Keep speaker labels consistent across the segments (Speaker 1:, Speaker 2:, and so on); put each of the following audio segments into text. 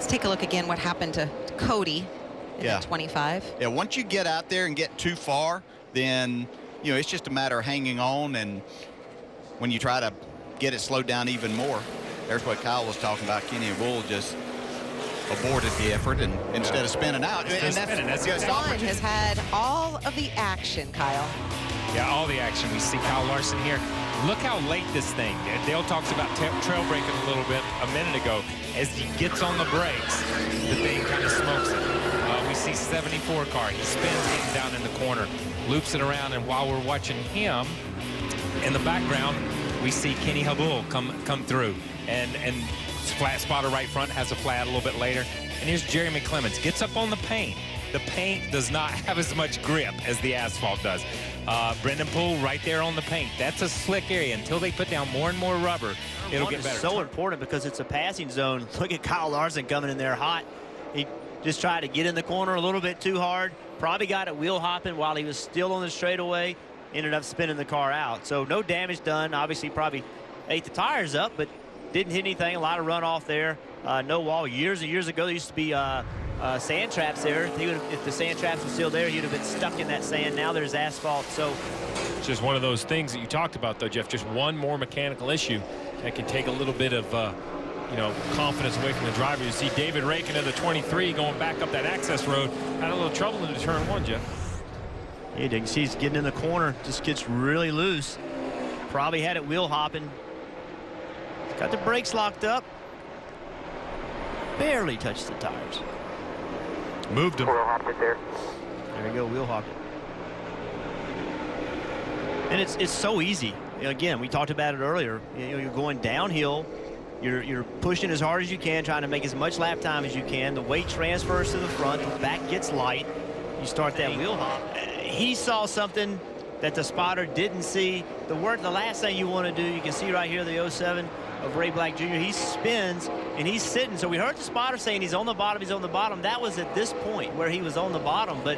Speaker 1: Let's take a look again what happened to Cody in the 25.
Speaker 2: Yeah, once you get out there and get too far, then, you know, it's just a matter of hanging on, and when you try to get it slowed down even more, there's what Kyle was talking about. Kenny and Bull just aborted the effort and instead of spinning out. And that's
Speaker 1: Glen has had all of the action, Kyle.
Speaker 3: Yeah, all the action. We see Kyle Larson here. Look how late this thing. Dale talks about trail braking a little bit a minute ago. As he gets on the brakes, the thing kind of smokes it. We see 74 car. He spins getting down in the corner, loops it around, and while we're watching him, in the background, we see Kenny Habul come through. And flat spotter right front has a flat a little bit later. And here's Jerry McClemens. Gets up on the paint. The paint does not have as much grip as the asphalt does. Brendan Poole right there on the paint. That's a slick area. Until they put down more and more rubber, it'll get better.
Speaker 4: So important because it's a passing zone. Look at Kyle Larson coming in there hot. He just tried to get in the corner a little bit too hard. Probably got it wheel hopping while he was still on the straightaway. Ended up spinning the car out. So no damage done. Obviously probably ate the tires up, but didn't hit anything. A lot of runoff there. No wall. Years and years ago, there used to be sand traps there. If the sand traps were still there, he'd have been stuck in that sand. Now there's asphalt. So
Speaker 3: it's just one of those things that you talked about, though, Jeff. Just one more mechanical issue that can take a little bit of you know, confidence away from the driver. You see David Rakin of the 23 going back up that access road. Had a little trouble in the turn one, Jeff.
Speaker 4: Yeah, you can see he's getting in the corner. Just gets really loose. Probably had it wheel hopping. Got the brakes locked up. Barely touched the tires.
Speaker 3: Moved him.
Speaker 4: Wheel hopped it there. There you go, wheel hopped it. And it's so easy. Again, we talked about it earlier. You know, you're going downhill. You're pushing as hard as you can, trying to make as much lap time as you can. The weight transfers to the front. The back gets light. You start that wheel hop. He saw something that the spotter didn't see. The last thing you want to do, you can see right here the 07 of Ray Black Jr. He spins and he's sitting. So we heard the spotter saying he's on the bottom. He's on the bottom. That was at this point where he was on the bottom. But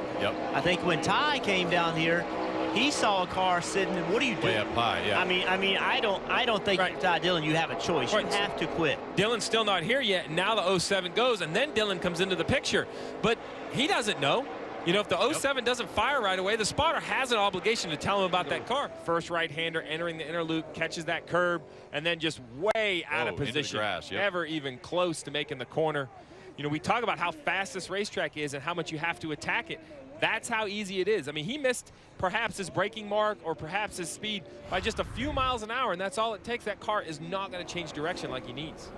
Speaker 4: I think when Ty came down here, he saw a car sitting. And what do you do?
Speaker 3: Way up high, yeah.
Speaker 4: I mean, I don't think Ty Dillon, you have a choice. You have to quit.
Speaker 5: Dillon's still not here yet. Now the 07 goes, and then Dillon comes into the picture. But he doesn't know. You know, if the 07 doesn't fire right away, the spotter has an obligation to tell him about that car. First right-hander entering the inner loop, catches that curb, and then just way out of position. Never even close to making the corner. You know, we talk about how fast this racetrack is and how much you have to attack it. That's how easy it is. I mean, he missed perhaps his braking mark or perhaps his speed by just a few miles an hour, and that's all it takes. That car is not going to change direction like he needs.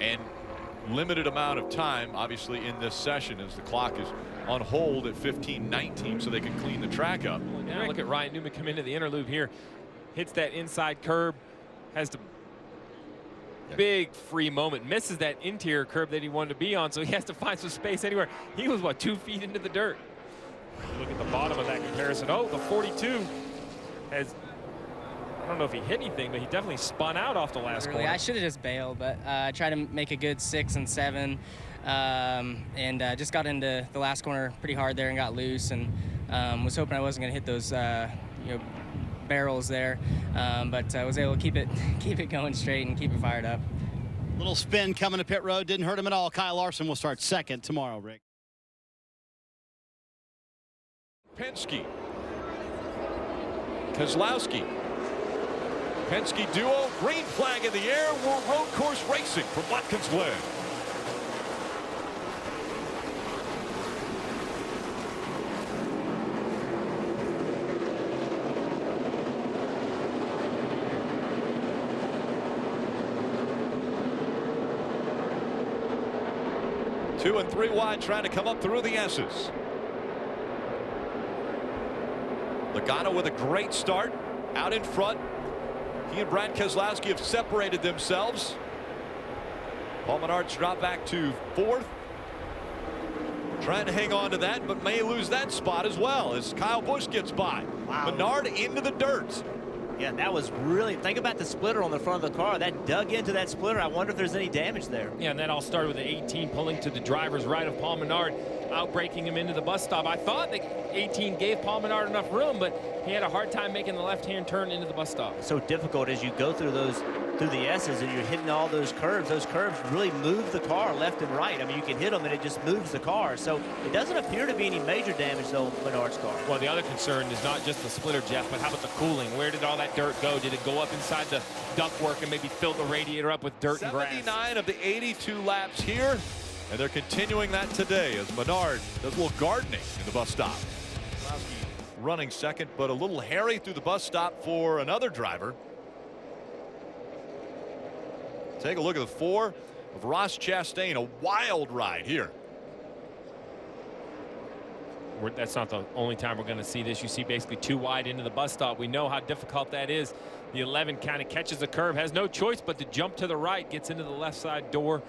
Speaker 6: And limited amount of time, obviously, in this session as the clock is on hold at 15:19 so they can clean the track up.
Speaker 5: Now look at Ryan Newman come into the inner loop here. Hits that inside curb. Has the big free moment. Misses that interior curb that he wanted to be on, so he has to find some space anywhere. He was, what, 2 feet into the dirt. Look at the bottom of that comparison. Oh, the 42 has, I don't know if he hit anything, but he definitely spun out off the last corner.
Speaker 7: I should have just bailed, but I tried to make a good 6 and 7, and just got into the last corner pretty hard there and got loose, and was hoping I wasn't going to hit those you know, barrels there, but I was able to keep it going straight and keep it fired up.
Speaker 8: Little spin coming to pit road, didn't hurt him at all. Kyle Larson will start second tomorrow, Rick.
Speaker 6: Penske, Keselowski, Penske duo, green flag in the air. We're road course racing from Watkins Glen. Two and three wide, trying to come up through the S's. Logano with a great start out in front. He and Brad Keselowski have separated themselves. Paul Menard's dropped back to fourth. Trying to hang on to that, but may lose that spot as well as Kyle Busch gets by. Wow. Menard into the dirt.
Speaker 4: Yeah, that was really, think about the splitter on the front of the car. That dug into that splitter. I wonder if there's any damage there.
Speaker 5: Yeah, and that all started with the 18 pulling to the driver's right of Paul Menard, outbraking him into the bus stop. I thought that 18 gave Paul Menard enough room, but he had a hard time making the left-hand turn into the bus stop.
Speaker 4: So difficult as you go through those through the S's and you're hitting all those curves really move the car left and right. I mean, you can hit them and it just moves the car. So it doesn't appear to be any major damage, though, Menard's car.
Speaker 5: Well, the other concern is not just the splitter, Jeff, but how about the cooling? Where did all that dirt go? Did it go up inside the ductwork and maybe fill the radiator up with dirt and grass?
Speaker 6: 79 of the 82 laps here, and they're continuing that today as Menard does a little gardening in the bus stop. Running second, but a little hairy through the bus stop for another driver. Take a look at the 4 of Ross Chastain, a wild ride here.
Speaker 5: That's not the only time we're going to see this. You see basically 2 wide into the bus stop. We know how difficult that is. The 11 kind of catches the curve, has no choice but to jump to the right, gets into the left side door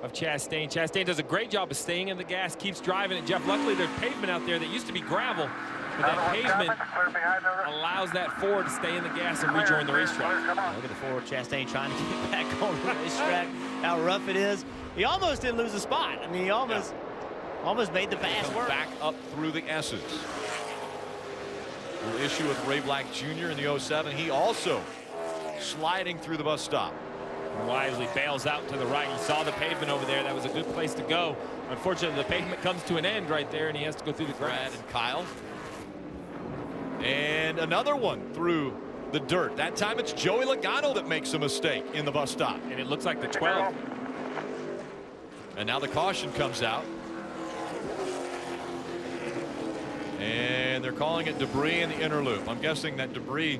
Speaker 5: of Chastain. Chastain does a great job of staying in the gas, keeps driving it. Jeff, luckily there's pavement out there that used to be gravel, but that pavement allows that Ford to stay in the gas and rejoin the racetrack.
Speaker 4: Look at the Ford Chastain trying to get back on the racetrack. How rough it is. He almost didn't lose a spot. I mean, he almost made the pass work.
Speaker 6: Back up through the S's. Little issue with Ray Black Jr. in the 07. He also sliding through the bus stop.
Speaker 5: Wisely bails out to the right. He saw the pavement over there. That was a good place to go. Unfortunately, the pavement comes to an end right there, and he has to go through the grass.
Speaker 6: Brad and Kyle. And another one through the dirt. That time it's Joey Logano that makes a mistake in the bus stop.
Speaker 5: And it looks like the 12.
Speaker 6: And now the caution comes out. And they're calling it debris in the inner loop. I'm guessing that debris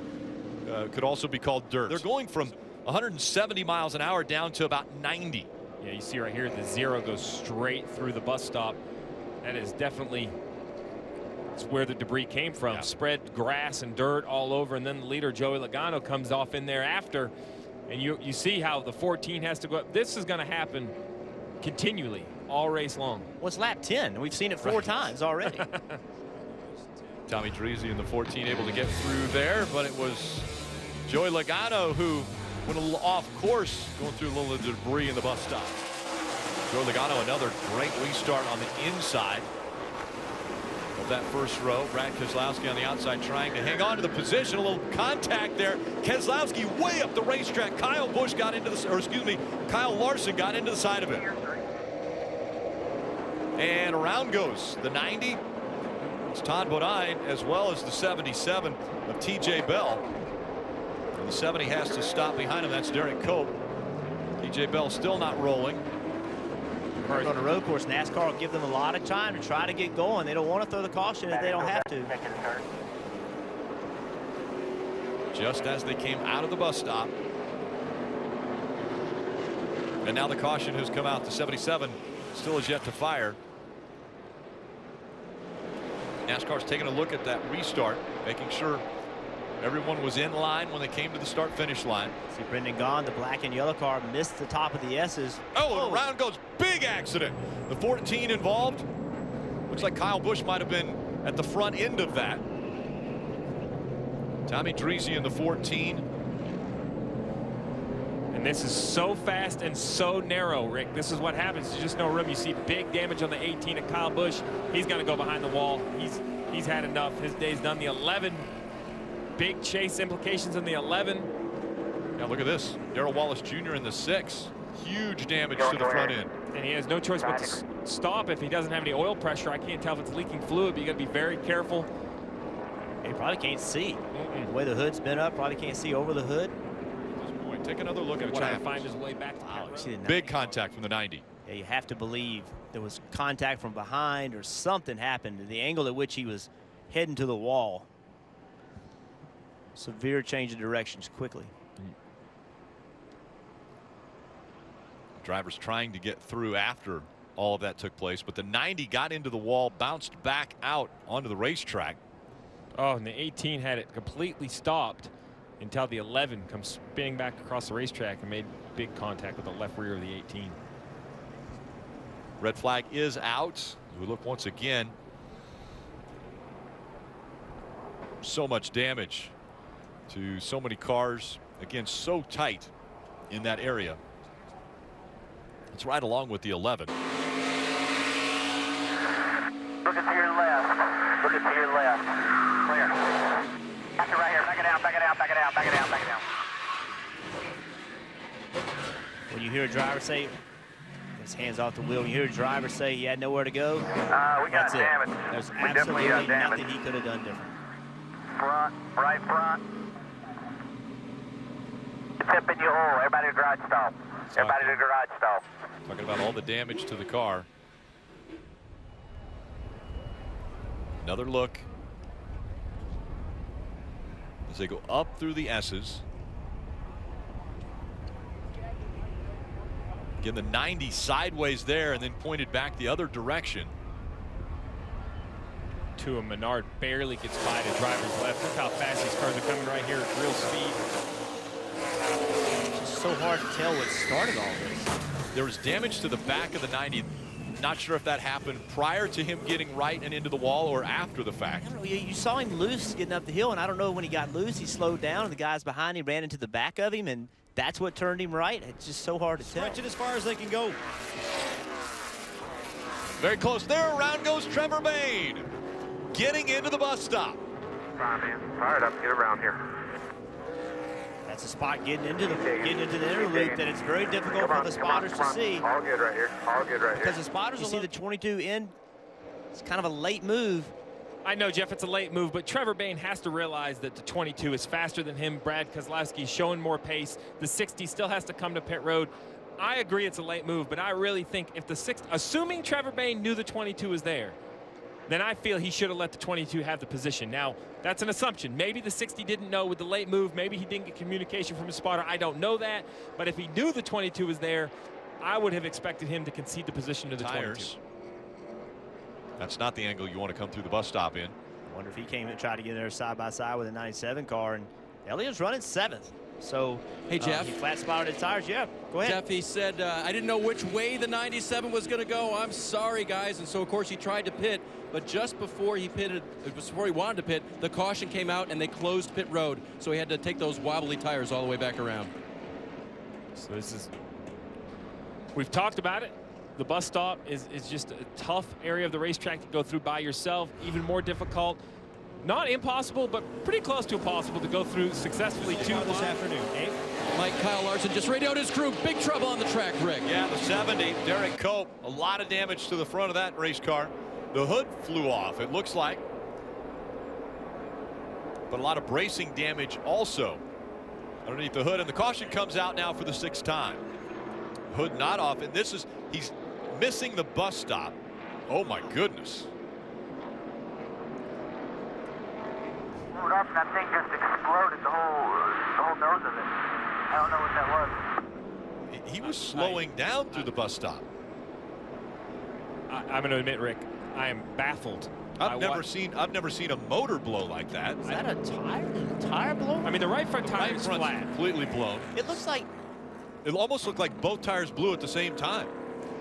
Speaker 6: could also be called dirt. They're going from 170 miles an hour down to about 90.
Speaker 5: Yeah, you see right here the 0 goes straight through the bus stop. That is definitely where the debris came from.
Speaker 6: Yeah.
Speaker 5: Spread grass and dirt all over, and then the leader Joey Logano comes off in there after, and you see how the 14 has to go up. This is going to happen continually all race long.
Speaker 4: Well, it's lap 10. We've seen it 4 times already.
Speaker 6: Tommy Dreese in the 14 able to get through there, but it was Joey Logano who went a little off course, going through a little debris in the bus stop. Joey Logano, another great restart on the inside of that first row. Brad Keselowski on the outside trying to hang on to the position. A little contact there. Keselowski way up the racetrack. Kyle Larson got into the side of it. And around goes the 90. It's Todd Bodine as well as the 77 of TJ Bell. And the 70 has to stop behind him. That's Derek Cope. TJ Bell still not rolling.
Speaker 4: On a road course, NASCAR will give them a lot of time to try to get going. They don't want to throw the caution if they don't have to.
Speaker 6: Just as they came out of the bus stop. And now the caution has come out. The 77 still is yet to fire. NASCAR's taking a look at that restart, making sure everyone was in line when they came to the start-finish line.
Speaker 4: See Brendan Gaughan, the black and yellow car, missed the top of the S's.
Speaker 6: Oh, and around goes. Big accident. The 14 involved. Looks like Kyle Busch might have been at the front end of that. Tommy Dreese in the 14.
Speaker 5: And this is so fast and so narrow, Rick. This is what happens. There's just no room. You see big damage on the 18 of Kyle Busch. He's going to go behind the wall. He's had enough. His day's done. The 11. Big chase implications in the 11.
Speaker 6: Now look at this. Darrell Wallace Jr. in the 6. Huge damage to the front end.
Speaker 5: And he has no choice but to stop if he doesn't have any oil pressure. I can't tell if it's leaking fluid, but you got to be very careful.
Speaker 4: He probably can't see. The way the hood's been up, probably can't see over the hood.
Speaker 6: Take another look at what
Speaker 5: Trying to
Speaker 6: happened.
Speaker 5: find his way back to
Speaker 4: Wow, you see the
Speaker 6: Big contact from the 90.
Speaker 4: Yeah, you have to believe there was contact from behind or something happened. The angle at which he was heading to the wall. Severe change of directions quickly.
Speaker 6: Drivers trying to get through after all of that took place, but the 90 got into the wall, bounced back out onto the racetrack.
Speaker 5: Oh, and the 18 had it completely stopped until the 11 comes spinning back across the racetrack and made big contact with the left rear of the 18.
Speaker 6: Red flag is out. We look once again. So much damage to so many cars. Again, so tight in that area. It's right along with the 11.
Speaker 9: Look at to your left. Look at to your left. Clear. Back it right here. Back it down. Back it down. Back it down. Back it down. Back it down.
Speaker 4: you hear a driver say, his hands off the wheel, and you hear a driver say he had nowhere to go,
Speaker 9: We got
Speaker 4: that's it.
Speaker 9: damage.
Speaker 4: There's
Speaker 9: We definitely got
Speaker 4: absolutely
Speaker 9: damage.
Speaker 4: nothing he could have done different.
Speaker 9: Front, right front. Tip in your hole. Everybody to garage stall. Everybody to garage stall.
Speaker 6: Talking about all the damage to the car. Another look as they go up through the S's. Again, the 90 sideways there and then pointed back the other direction.
Speaker 5: To a Menard barely gets by to driver's left. Look how fast these cars are coming right here at real speed.
Speaker 4: It's just so hard to tell what started all this.
Speaker 6: There was damage to the back of the 90. Not sure if that happened prior to him getting right and into the wall or after the fact.
Speaker 4: I don't know, you saw him loose getting up the hill, and I don't know when he got loose, he slowed down, and the guys behind him ran into the back of him, and that's what turned him right. It's just so hard to tell.
Speaker 8: Stretch it as far as they can go.
Speaker 6: Very close there. Around goes Trevor Bain. Getting into the bus stop.
Speaker 9: Fine, man. Fired up. Get around here.
Speaker 4: That's a spot getting into the inner loop that it's very difficult for the spotters to see.
Speaker 9: All good right here. All good right here.
Speaker 4: Because the spotters will see the 22 in. It's kind of a late move.
Speaker 5: I know, Jeff, it's a late move, but Trevor Bain has to realize that the 22 is faster than him. Brad Keselowski showing more pace. The 60 still has to come to pit road. I agree it's a late move, but I really think if the 60, assuming Trevor Bain knew the 22 was there, then I feel he should have let the 22 have the position. Now, that's an assumption. Maybe the 60 didn't know with the late move. Maybe he didn't get communication from his spotter. I don't know that. But if he knew the 22 was there, I would have expected him to concede the position to the
Speaker 6: Tires.
Speaker 5: 22.
Speaker 6: That's not the angle you want to come through the bus stop in.
Speaker 4: I wonder if he came and tried to get there side by side with a 97 car, and Elliott's running 7th. So,
Speaker 10: hey, Jeff.
Speaker 4: He flat spotted his tires. Yeah, go ahead.
Speaker 10: Jeff, he said, I didn't know which way the 97 was going to go. I'm sorry, guys. And so, of course, he tried to pit. But just before he pitted, before he wanted to pit, the caution came out and they closed pit road. So he had to take those wobbly tires all the way back around.
Speaker 5: So this is, we've talked about it. The bus stop is just a tough area of the racetrack to go through by yourself. Even more difficult. Not impossible, but pretty close to impossible to go through successfully this
Speaker 10: afternoon. Mike Kyle Larson just radioed his crew. Big trouble on the track, Rick.
Speaker 6: Yeah, the 70, Derek Cope, a lot of damage to the front of that race car. The hood flew off, it looks like. But a lot of bracing damage also underneath the hood. And the caution comes out now for the 6th time. Hood not off, and he's missing the bus stop. Oh my goodness.
Speaker 9: Rudolph, that thing just exploded the whole nose of it. I don't know what that was.
Speaker 6: He was slowing down through the bus stop.
Speaker 5: I'm going to admit, Rick, I am baffled.
Speaker 6: I've never seen a motor blow like that.
Speaker 4: Is that a tire? Did a tire blow?
Speaker 5: I mean, the right front tire is flat.
Speaker 6: Completely blown.
Speaker 4: It looks like.
Speaker 6: It almost looked like both tires blew at the same time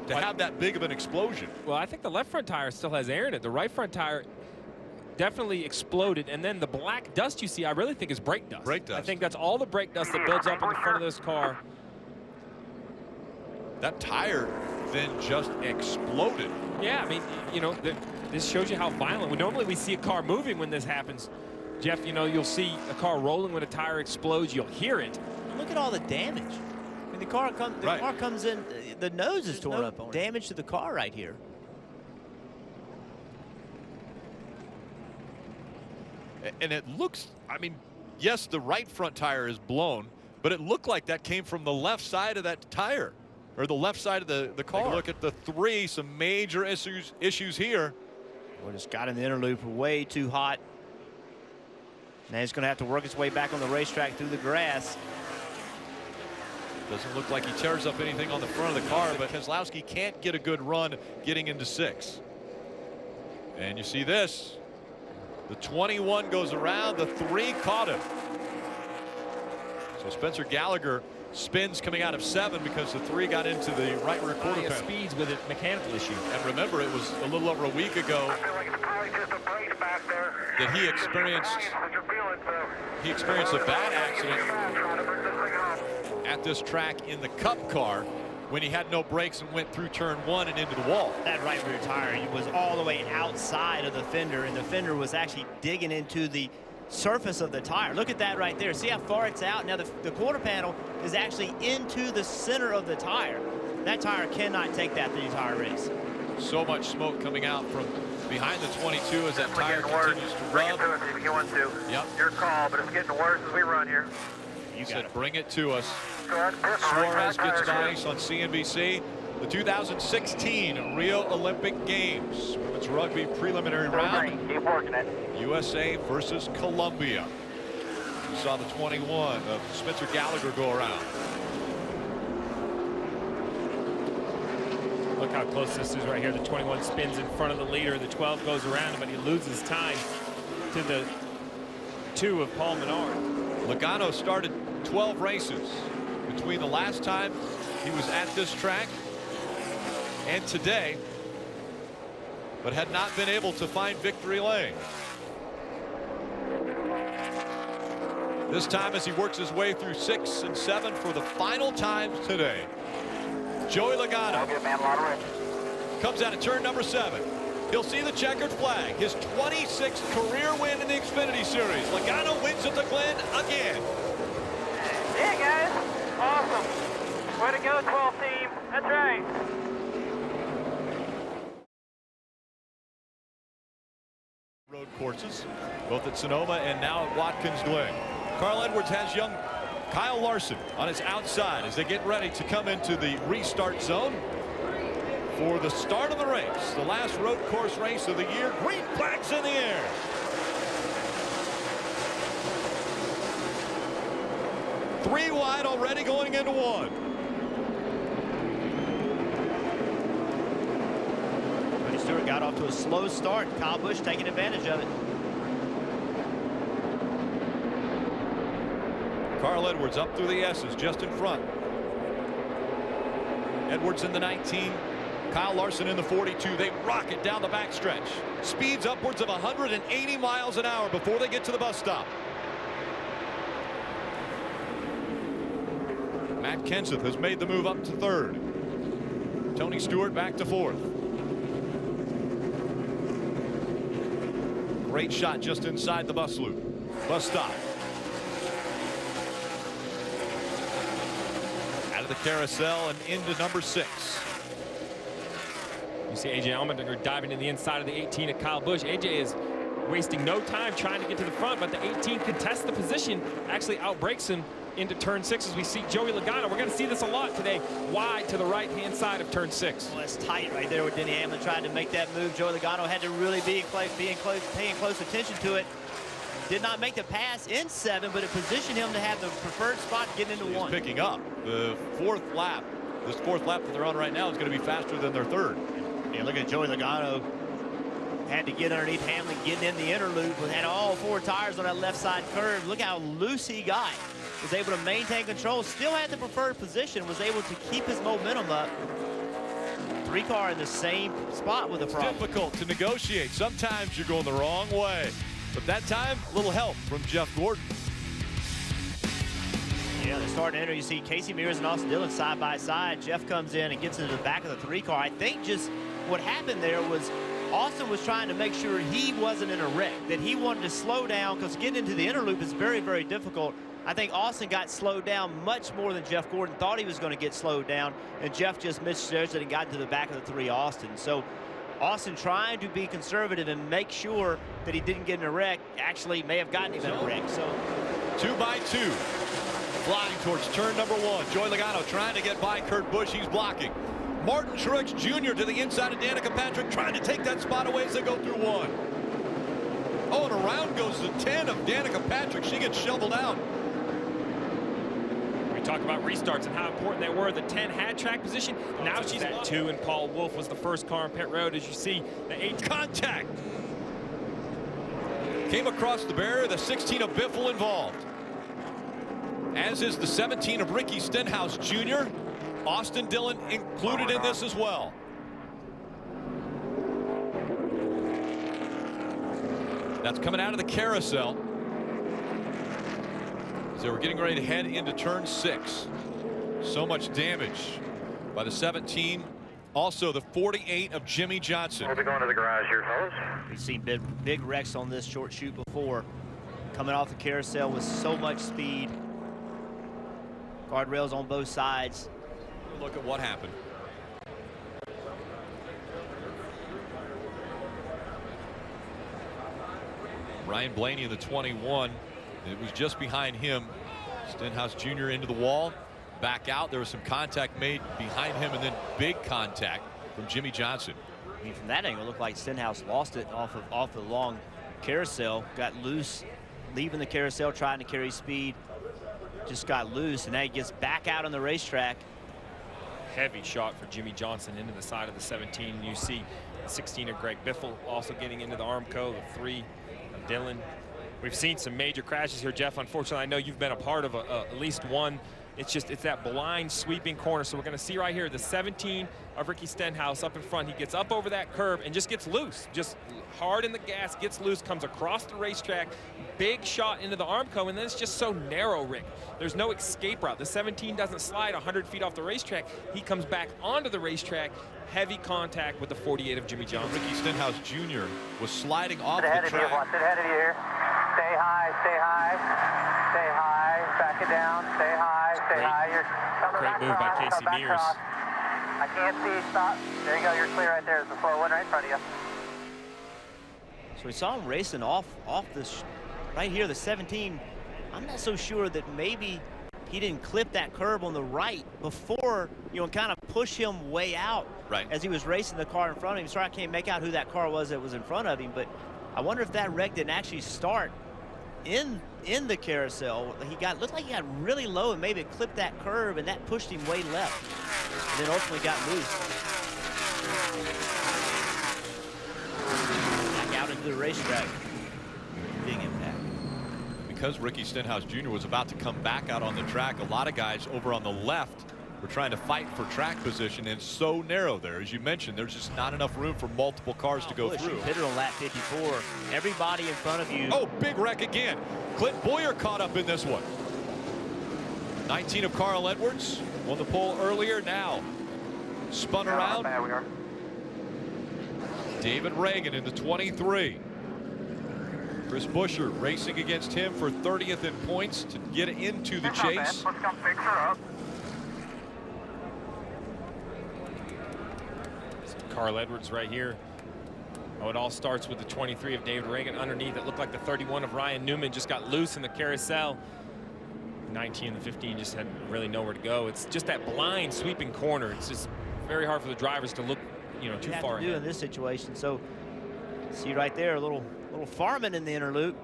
Speaker 6: to have that big of an explosion.
Speaker 5: Well, I think the left front tire still has air in it. The right front tire definitely exploded, and then the black dust you see, I really think is brake dust.
Speaker 6: Brake dust.
Speaker 5: I think that's all the brake dust that builds up in the front of this car.
Speaker 6: That tire then just exploded.
Speaker 5: Yeah, I mean, you know, this shows you how violent. Normally we see a car moving when this happens. Jeff, you know, you'll see a car rolling when a tire explodes. You'll hear it.
Speaker 4: And look at all the damage. I mean, the car comes in, the nose is torn up. Damage to the car right here.
Speaker 6: And it looks, I mean, yes, the right front tire is blown, but it looked like that came from the left side of that tire, or the left side of the car. Look at the 3, some major issues here.
Speaker 4: Well, just got in the inner loop way too hot. Now he's going to have to work his way back on the racetrack through the grass.
Speaker 6: Doesn't look like he tears up anything on the front of the car, but Keselowski can't get a good run getting into 6. And you see this. The 21 goes around, the 3 caught him. So Spencer Gallagher spins coming out of 7 because the 3 got into the right rear quarter panel.
Speaker 5: Speeds with a mechanical issue.
Speaker 6: And remember, it was a little over a week ago
Speaker 9: I feel like it's probably just a brace back there.
Speaker 6: that he experienced a bad accident at this track in the Cup car when he had no brakes and went through turn 1 and into the wall.
Speaker 4: That right rear tire was all the way outside of the fender, and the fender was actually digging into the surface of the tire. Look at that right there. See how far it's out? Now the quarter panel is actually into the center of the tire. That tire cannot take that the entire race.
Speaker 6: So much smoke coming out from behind the 22 as that tire continues to
Speaker 9: Bring it
Speaker 6: rub.
Speaker 9: to us if you want to.
Speaker 6: Yep.
Speaker 9: Your call, but it's getting worse as we run here.
Speaker 4: You got
Speaker 6: Said,
Speaker 4: it.
Speaker 6: bring it to us.
Speaker 9: So that's pit
Speaker 6: Suarez
Speaker 9: right
Speaker 6: gets
Speaker 9: tire
Speaker 6: nice on CNBC. The 2016 Rio Olympic Games. Women's rugby preliminary round.
Speaker 9: Keep working it.
Speaker 6: USA versus Colombia. You saw the 21 of Spencer Gallagher go around.
Speaker 5: Look how close this is right here. The 21 spins in front of the leader. The 12 goes around him, but he loses time to the 2 of Paul Menard.
Speaker 6: Logano started 12 races between the last time he was at this track and today, but had not been able to find victory lane. This time as he works his way through 6 and 7 for the final times today. Joey Logano comes out of turn number 7. He'll see the checkered flag. His 26th career win in the Xfinity Series. Logano wins at the Glen again.
Speaker 9: Yeah, guys. Awesome. Way to go, 12 team. That's right.
Speaker 6: Road courses, both at Sonoma and now at Watkins Glen. Carl Edwards has young Kyle Larson on his outside as they get ready to come into the restart zone for the start of the race. The last road course race of the year. Green flags in the air. Three wide already going into 1.
Speaker 4: Cody Stewart got off to a slow start. Kyle Busch taking advantage of it.
Speaker 6: Carl Edwards up through the S's just in front. Edwards in the 19. Kyle Larson in the 42. They rocket down the backstretch. Speeds upwards of 180 miles an hour before they get to the bus stop. Matt Kenseth has made the move up to 3rd. Tony Stewart back to 4th. Great shot just inside the bus loop. Bus stop. Out of the carousel and into number 6.
Speaker 5: You see AJ Allmendinger diving to the inside of the 18 of Kyle Busch. AJ is wasting no time trying to get to the front, but the 18 contests the position, actually outbreaks him into turn 6 as we see Joey Logano. We're going to see this a lot today, wide to the right-hand side of turn 6.
Speaker 4: Well, that's tight right there with Denny Hamlin trying to make that move. Joey Logano had to really be paying close attention to it. Did not make the pass in 7, but it positioned him to have the preferred spot getting into 1.
Speaker 6: He's picking up the 4th lap. This 4th lap that they're on right now is going to be faster than their 3rd.
Speaker 4: Yeah, look at Joey Logano. Had to get underneath Hamlin, getting in the inner loop, but had all 4 tires on that left side curve. Look how loose he got. Was able to maintain control, still had the preferred position, was able to keep his momentum up. 3 car in the same spot with a problem.
Speaker 6: Difficult to negotiate. Sometimes you're going the wrong way. But that time, a little help from Jeff Gordon.
Speaker 4: Yeah, they're starting to enter. You see Casey Mears and Austin Dillon side by side. Jeff comes in and gets into the back of the 3 car. I think just what happened there was Austin was trying to make sure he wasn't in a wreck, that he wanted to slow down because getting into the inner loop is very, very difficult. I think Austin got slowed down much more than Jeff Gordon thought he was going to get slowed down, and Jeff just misjudged it and got into the back of the 3 Austin. So Austin trying to be conservative and make sure that he didn't get in a wreck, actually may have gotten him in a wreck. So
Speaker 6: 2 by 2. Flying towards turn number 1. Joey Logano trying to get by Kurt Busch. He's blocking. Martin Truex Jr. to the inside of Danica Patrick, trying to take that spot away as they go through 1. Oh, and around goes the 10 of Danica Patrick. She gets shoveled out.
Speaker 5: We talk about restarts and how important they were. The 10 had track position. Now she's at 2, and Paul Wolfe was the first car on pit road. As you see, the 8
Speaker 6: contact. Came across the barrier. The 16 of Biffle involved. As is the 17 of Ricky Stenhouse Jr. Austin Dillon included in this as well. That's coming out of the carousel. So we're getting ready to head into turn 6. So much damage by the 17. Also the 48 of Jimmy Johnson.
Speaker 9: We'll be going to the garage here, fellas.
Speaker 4: we've seen big wrecks on this short chute before. Coming off the carousel with so much speed. Guardrails on both sides.
Speaker 6: Look at what happened. Ryan Blaney in the 21. It was just behind him. Stenhouse Jr. into the wall. Back out. There was some contact made behind him, and then big contact from Jimmy Johnson.
Speaker 4: I mean, from that angle, it looked like Stenhouse lost it off the long carousel. Got loose, leaving the carousel, trying to carry speed. Just got loose, and now he gets back out on the racetrack.
Speaker 5: Heavy shot for Jimmy Johnson into the side of the 17. You see the 16 of Greg Biffle also getting into the Armco, the 3 of Dylan. We've seen some major crashes here, Jeff. Unfortunately, I know you've been a part of at least one. It's that blind sweeping corner. So we're going to see right here the 17 of Ricky Stenhouse up in front. He gets up over that curb and just gets loose. Just hard in the gas, gets loose, comes across the racetrack. Big shot into the Armco, and then it's just so narrow, Rick. There's no escape route. The 17 doesn't slide 100 feet off the racetrack. He comes back onto the racetrack. Heavy contact with the 48 of Jimmy Johnson.
Speaker 6: Ricky Stenhouse Jr. was sliding off the
Speaker 9: Ahead of you,
Speaker 6: track.
Speaker 9: watch it ahead of you here. Stay high, stay high, stay high, back it down, stay high, stay high. You're coming
Speaker 5: Great
Speaker 9: back
Speaker 5: move by
Speaker 9: across,
Speaker 5: Casey
Speaker 9: back
Speaker 5: Mears.
Speaker 9: across. I can't see, stop. There you go, you're clear right there. There's the slow one right in front of you.
Speaker 4: So we saw him racing off this right here, the 17. I'm not so sure that maybe he didn't clip that curb on the right before, and kind of push him way out as he was racing the car in front of him. Sorry, I can't make out who that car was that was in front of him, but I wonder if that wreck didn't actually start in the carousel. Looked like he got really low and maybe it clipped that curb, and that pushed him way left, and then ultimately got loose. Back out into the racetrack. Big impact.
Speaker 6: Because Ricky Stenhouse Jr. was about to come back out on the track, a lot of guys over on the left were trying to fight for track position, and so narrow there. As you mentioned, there's just not enough room for multiple cars to go through.
Speaker 4: Hit it on lap 54. Everybody in front of you.
Speaker 6: Oh, big wreck again. Clint Boyer caught up in this one. 19 of Carl Edwards on the pole earlier, now spun around.
Speaker 9: Bad we are.
Speaker 6: David Reagan in the 23. Chris Buescher racing against him for 30th in points to get into the chase.
Speaker 9: Let's come fix her up.
Speaker 5: Carl Edwards right here. Oh, it all starts with the 23 of David Reagan underneath. It looked like the 31 of Ryan Newman just got loose in the carousel. 19 and the 15 just had really nowhere to go. It's just that blind sweeping corner. It's just very hard for the drivers to look, too far ahead.
Speaker 4: In this situation. So see right there, a little farming in the inner loop.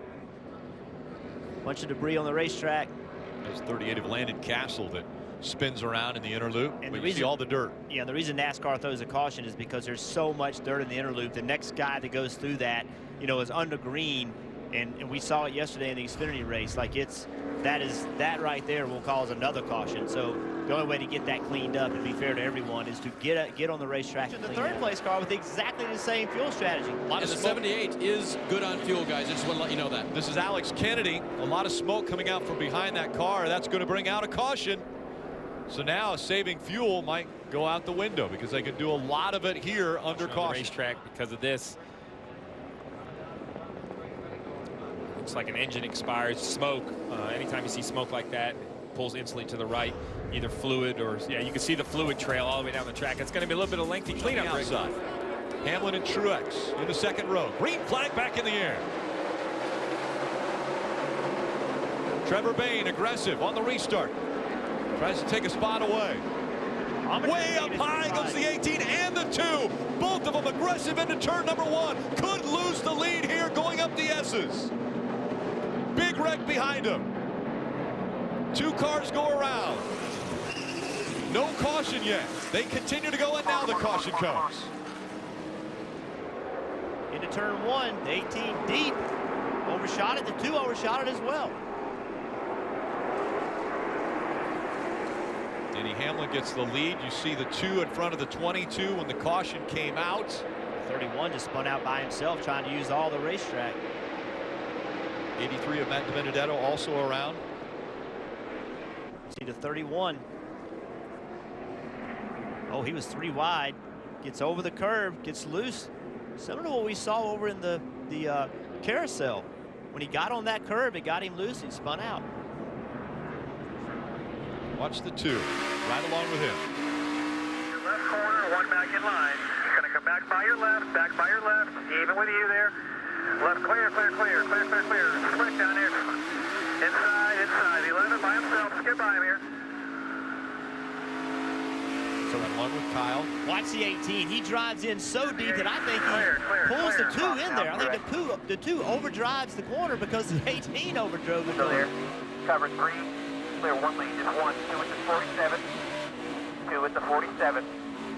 Speaker 4: Bunch of debris on the racetrack.
Speaker 6: There's 38 of Landon Castle that spins around in the inner loop,
Speaker 4: and
Speaker 6: but you see all the dirt.
Speaker 4: Yeah, the reason NASCAR throws a caution is because there's so much dirt in the inner loop. The next guy that goes through that, is under green, and we saw it yesterday in the Xfinity race. Like that right there will cause another caution. So the only way to get that cleaned up and be fair to everyone is to get on the racetrack. The third place car with exactly the same fuel strategy.
Speaker 10: A lot of the 78 is good on fuel, guys. I just want to let you know that.
Speaker 6: This is Alex Kennedy. A lot of smoke coming out from behind that car. That's going to bring out a caution. So now saving fuel might go out the window because they can do a lot of it here under caution.
Speaker 5: Racetrack because of this. Looks like an engine expires. Smoke. Anytime you see smoke like that, it pulls instantly to the right. Either fluid or you can see the fluid trail all the way down the track. It's going to be a little bit of lengthy cleanup.
Speaker 6: Outside. Hamlin and Truex in the second row. Green flag back in the air. Trevor Bayne aggressive on the restart. Tries to take a spot away. Way up high goes the 18 and the 2. Both of them aggressive into turn number 1. Could lose the lead here going up the S's. Big wreck behind him. 2 cars go around. No caution yet. They continue to go, and now the caution comes.
Speaker 4: Into turn 1, the 18 deep. Overshot it. The 2 overshot it as well.
Speaker 6: Denny Hamlin gets the lead. You see the 2 in front of the 22 when the caution came out.
Speaker 4: 31 just spun out by himself trying to use all the racetrack.
Speaker 6: 83 of Matt DiBenedetto also around.
Speaker 4: See the 31. Oh, he was 3 wide. Gets over the curb, gets loose. Similar to what we saw over in the carousel. when he got on that curve, it got him loose. He spun out.
Speaker 6: Watch the 2, right along with him.
Speaker 9: Your left corner, one back in line. He's going to come back by your left, even with you there. Left clear, clear, clear, clear, clear, clear. Slick down here. Inside, inside. 11 by himself. Skip by him here.
Speaker 6: So along with Kyle.
Speaker 4: Watch the 18. He drives in so deep that I think he pulls the 2 in there. I think the 2 overdrives the corner because the 18 overdrove the
Speaker 9: Still there.
Speaker 4: corner.
Speaker 9: Cover 3. Clear 1 lane, just 1. 2 at the 47. 2 at the 47.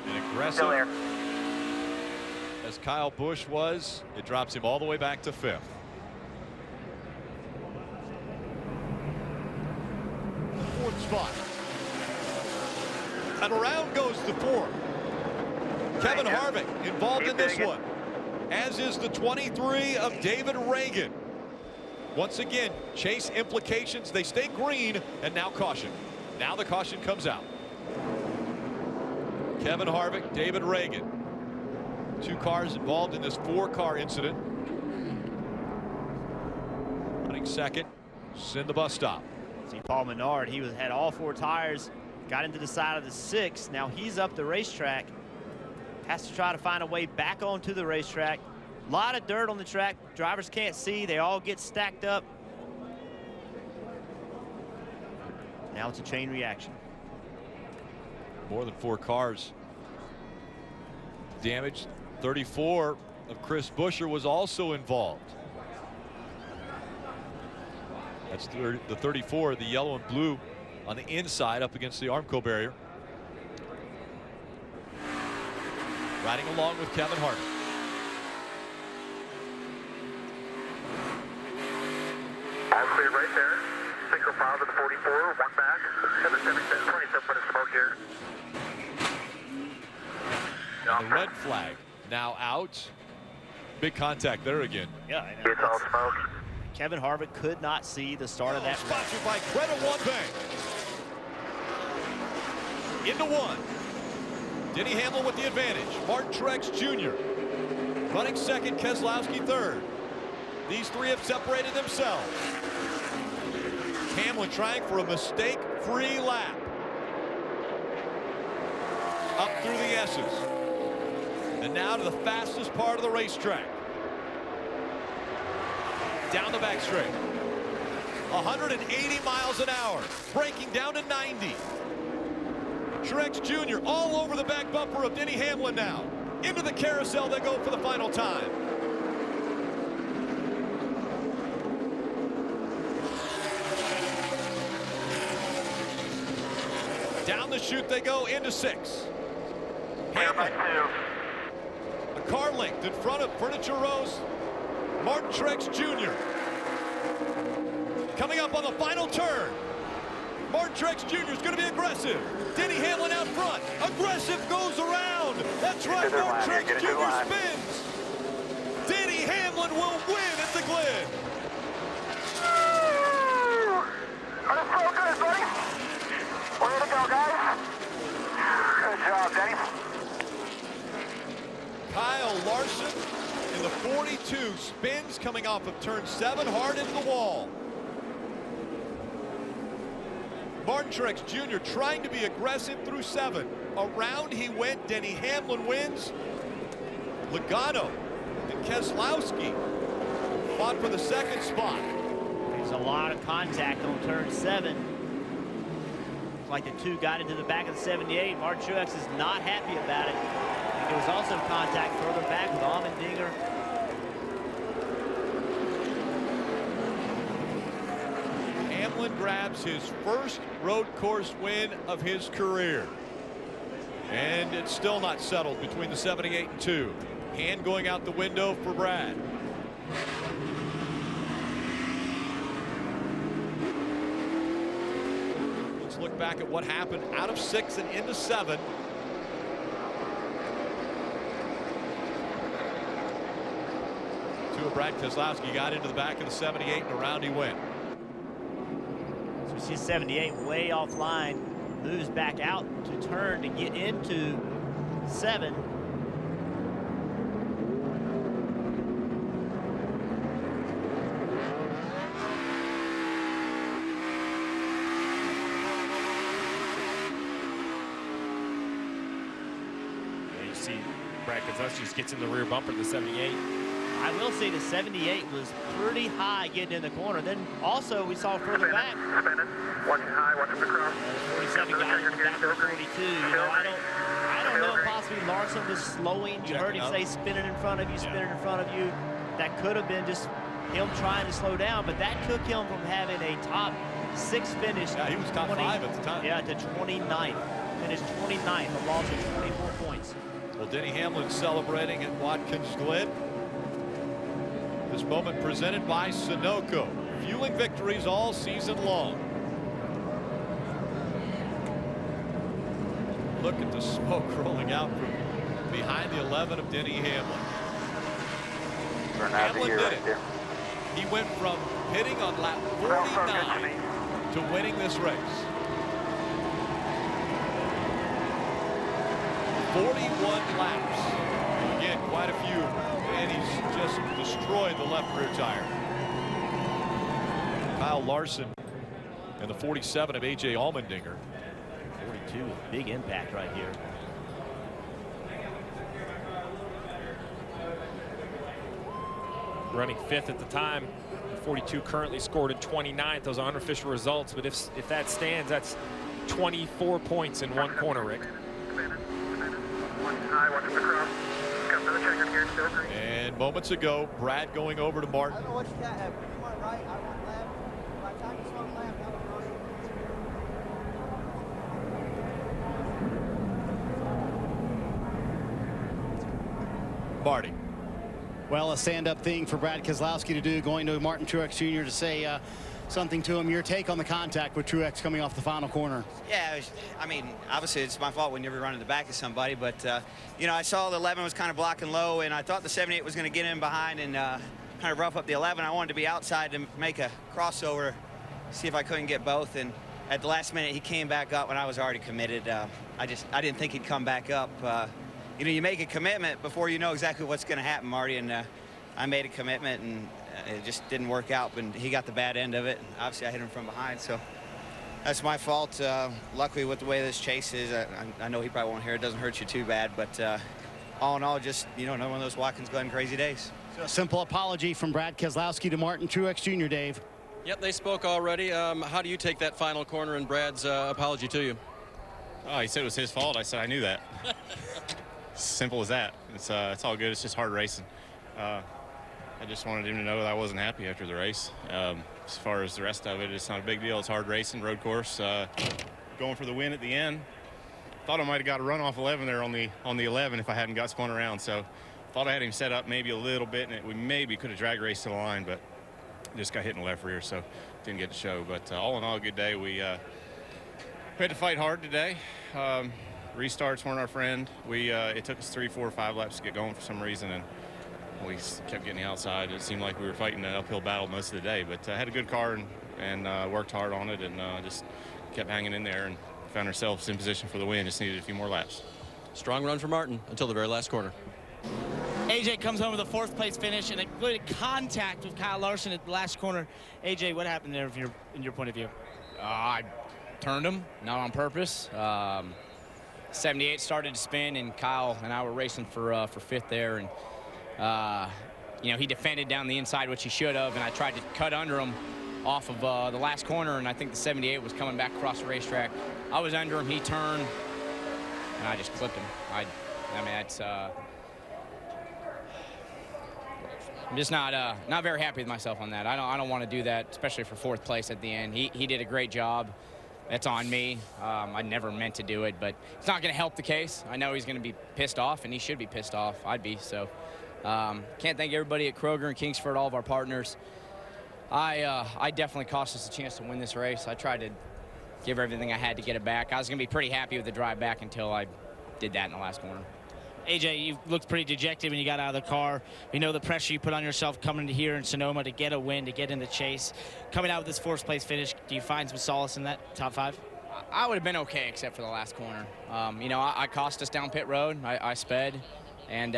Speaker 6: And aggressive.
Speaker 9: Still there.
Speaker 6: As Kyle Busch was, it drops him all the way back to 5th. The 4th spot. And around goes the 4th. Kevin Harvick involved in this one, as is the 23 of David Reagan. Once again, chase implications. They stay green, and now caution. Now the caution comes out. Kevin Harvick, David Reagan. 2 cars involved in this 4-car incident. Running second, in the bus stop.
Speaker 4: See Paul Menard, he had all 4 tires, got into the side of the 6. Now he's up the racetrack. Has to try to find a way back onto the racetrack. A lot of dirt on the track. Drivers can't see. They all get stacked up. Now it's a chain reaction.
Speaker 6: More than 4 cars damaged. 34 of Chris Buescher was also involved. That's the 34, the yellow and blue on the inside up against the Armco barrier. Riding along with Kevin Harvick.
Speaker 9: All clear right there. Single file to the 44, 1 back. 27 foot of smoke here.
Speaker 6: The red flag now out. Big contact there again.
Speaker 4: Yeah,
Speaker 9: It's all smoke.
Speaker 4: Kevin Harvick could not see the start of that race.
Speaker 6: Sponsored by Credit One Bank. Into 1. Denny Hamlin with the advantage. Martin Truex Jr. running second. Keselowski third. These 3 have separated themselves. Hamlin trying for a mistake-free lap. Up through the S's. And now to the fastest part of the racetrack. Down the back straight. 180 miles an hour. Braking down to 90. Truex Jr. all over the back bumper of Denny Hamlin now. Into the carousel they go for the final time. Down the chute they go into 6. Hamlin. A car length in front of Furniture Row's Martin Truex Jr. Coming up on the final turn. Martin Truex Jr. is going to be aggressive. Denny Hamlin out front. Aggressive goes around. That's right, Martin Truex Jr. spins. Denny Hamlin will win at the Glen.
Speaker 9: That's so good, buddy. Way to go, guys. Good job, Denny.
Speaker 6: Kyle Larson in the 42 spins coming off of turn 7 hard into the wall. Martin Truex Jr. trying to be aggressive through 7. Around he went. Denny Hamlin wins. Logano and Keselowski fought for the 2nd spot.
Speaker 4: There's a lot of contact on turn 7. Looks like the 2 got into the back of the 78. Martin Truex is not happy about it. There was also contact further back with Allmendinger.
Speaker 6: Hamlin grabs his first road course win of his career. And it's still not settled between the 78 and 2. Hand going out the window for Brad. Let's look back at what happened out of 6 and into 7. Brad Keselowski got into the back of the 78 and around he went.
Speaker 4: So we see 78 way offline, moves back out to turn to get into 7.
Speaker 5: Kozlowski just gets in the rear bumper of the 78.
Speaker 4: I will say the 78 was pretty high getting in the corner. Then also we saw further back.
Speaker 9: Spinning. Watching high, watching the cross.
Speaker 4: 47 got in the back of 42. You know, I don't know if possibly Larson was slowing. You heard him say spinning in front of you, spinning in front of you. That could have been just him trying to slow down, but that took him from having a top 6 finish.
Speaker 6: Yeah, he was top 5 at the time.
Speaker 4: Yeah, to 29th. Finished 29th, a loss of 24 points.
Speaker 6: Well, Denny Hamlin celebrating at Watkins Glen. This moment presented by Sunoco, fueling victories all season long. Look at the smoke rolling out from behind the 11 of Denny Hamlin. Hamlin did it. He went from hitting on lap 49 to winning this race. 41 laps. Again, quite a few. And he's just destroyed the left rear tire. Kyle Larson and the 47 of A.J. Allmendinger.
Speaker 4: 42, big impact right here.
Speaker 5: Running 5th at the time. 42 currently scored in 29th. Those are unofficial results, but if that stands, that's 24 points in one corner, Rick.
Speaker 6: And moments ago, Brad going over to Martin.
Speaker 11: I don't know what you got. You want right, I want left. By the time you swung left, I was
Speaker 6: Marty.
Speaker 8: Well, a stand-up thing for Brad Keselowski to do, going to Martin Truex Jr. to say something to him. Your take on the contact with Truex coming off the final corner?
Speaker 12: Yeah, I mean, obviously it's my fault when you're running the back of somebody, but you know, I saw the 11 was kind of blocking low, and I thought the 78 was going to get in behind and kind of rough up the 11. I wanted to be outside to make a crossover, see if I couldn't get both, and at the last minute he came back up when I was already committed. I didn't think he'd come back up. You know, you make a commitment before you know exactly what's going to happen, Marty, and I made a commitment, and it just didn't work out, and he got the bad end of it. And obviously, I hit him from behind, so that's my fault. Luckily, with the way this chase is, I know he probably won't hear it. Doesn't hurt you too bad, but all in all, just, you know, another one of those Watkins Glen crazy days.
Speaker 8: So a simple apology from Brad Keselowski to Martin Truex Jr., Dave.
Speaker 10: Yep, they spoke already. How do you take that final corner and Brad's apology to you?
Speaker 13: Oh, he said it was his fault. I said I knew that. Simple as that. It's all good. It's just hard racing. I just wanted him to know that I wasn't happy after the race. As far as the rest of it, it's not a big deal. It's hard racing, road course. Going for the win at the end. Thought I might have got a run off 11 there on the 11 if I hadn't got spun around. So thought I had him set up maybe a little bit, and we maybe could have drag raced to the line, but just got hit in the left rear, so didn't get to show. But all in all, a good day. We had to fight hard today. Restarts weren't our friend. It took us 3, 4, 5 laps to get going for some reason, and we kept getting the outside. It seemed like we were fighting an uphill battle most of the day, but had a good car and worked hard on it, and just kept hanging in there and found ourselves in position for the win. Just needed a few more laps.
Speaker 10: Strong run for Martin until the very last corner.
Speaker 14: AJ comes home with a 4th place finish and a good contact with Kyle Larson at the last corner. AJ, what happened there in your point of view?
Speaker 15: I turned him, not on purpose. 78 started to spin, and Kyle and I were racing for 5th there, and you know, he defended down the inside, which he should have, and I tried to cut under him off of the last corner, and I think the 78 was coming back across the racetrack. I was under him, he turned, and I just clipped him. I mean, that's I'm just not very happy with myself on that. I don't want to do that, especially for 4th place at the end. He did a great job. That's on me. I never meant to do it, but it's not going to help the case. I know he's going to be pissed off, and he should be pissed off. I'd be. So can't thank everybody at Kroger and Kingsford, all of our partners. I definitely cost us a chance to win this race. I tried to give everything I had to get it back. I was going to be pretty happy with the drive back until I did that in the last corner.
Speaker 14: AJ, you looked pretty dejected when you got out of the car. We know the pressure you put on yourself coming to here in Sonoma to get a win, to get in the chase. Coming out with this 4th place finish, do you find some solace in that top 5?
Speaker 15: I would have been okay except for the last corner. You know, I cost us down pit road. I sped, and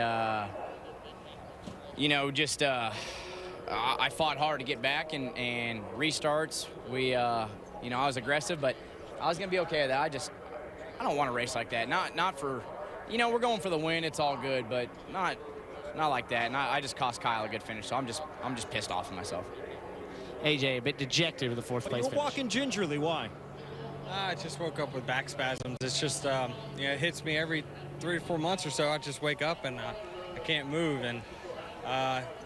Speaker 15: you know, just I fought hard to get back and restarts. You know, I was aggressive, but I was gonna be okay with that. I don't want to race like that. Not for you know, we're going for the win. It's all good, but not like that. And I just cost Kyle a good finish, so I'm just pissed off at myself.
Speaker 14: AJ, a bit dejected with the fourth place finish.
Speaker 16: You're walking gingerly. Why?
Speaker 17: I just woke up with back spasms. It's just, it hits me every 3 to 4 months or so. I just wake up and I can't move. And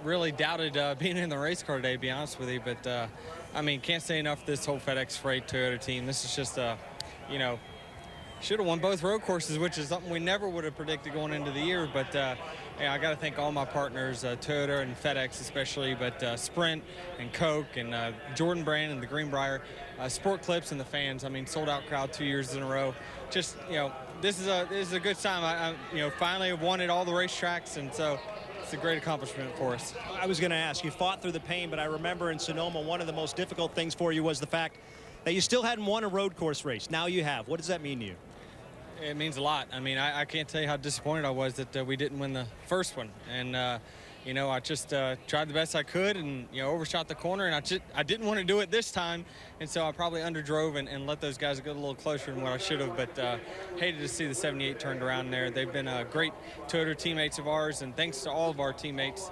Speaker 17: really doubted being in the race car today, to be honest with you. But, I mean, can't say enough for this whole FedEx Freight Toyota team. This is just, should have won both road courses, which is something we never would have predicted going into the year. But I got to thank all my partners, Toyota and FedEx especially, but Sprint and Coke and Jordan Brand and the Greenbrier, Sport Clips and the fans. I mean, sold out crowd 2 years in a row. Just, this is a good time. I finally have won at all the racetracks, and so it's a great accomplishment for us.
Speaker 16: I was going to ask, you fought through the pain, but I remember in Sonoma, one of the most difficult things for you was the fact that you still hadn't won a road course race. Now you have. What does that mean to you?
Speaker 17: It means a lot. I mean, I can't tell you how disappointed I was that we didn't win the first one. And, I just tried the best I could and, overshot the corner. And I didn't want to do it this time. And so I probably underdrove and let those guys get a little closer than what I should have. But hated to see the 78 turned around there. They've been great Toyota teammates of ours. And thanks to all of our teammates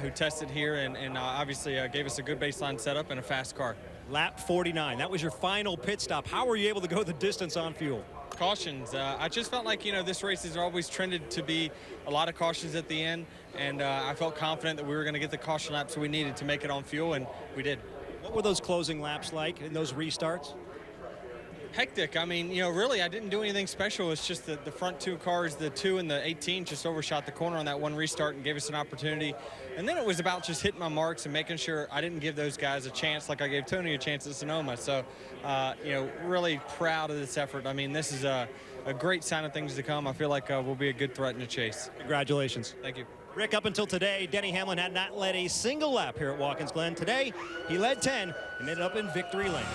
Speaker 17: who tested here and obviously gave us a good baseline setup and a fast car.
Speaker 16: Lap 49. That was your final pit stop. How were you able to go the distance on fuel?
Speaker 17: Cautions. I just felt like, this race has always trended to be a lot of cautions at the end, and I felt confident that we were going to get the caution laps we needed to make it on fuel, and we did.
Speaker 16: What were those closing laps like in those restarts?
Speaker 17: Hectic. I mean, really, I didn't do anything special. It's just the front two cars, the 2 and the 18, just overshot the corner on that one restart and gave us an opportunity. And then it was about just hitting my marks and making sure I didn't give those guys a chance like I gave Tony a chance at Sonoma. So, really proud of this effort. I mean, this is a great sign of things to come. I feel like we'll be a good threat in the chase.
Speaker 16: Congratulations.
Speaker 17: Thank you.
Speaker 16: Rick, up until today, Denny Hamlin had not led a single lap here at Watkins Glen. Today, he led 10 and ended up in victory lane.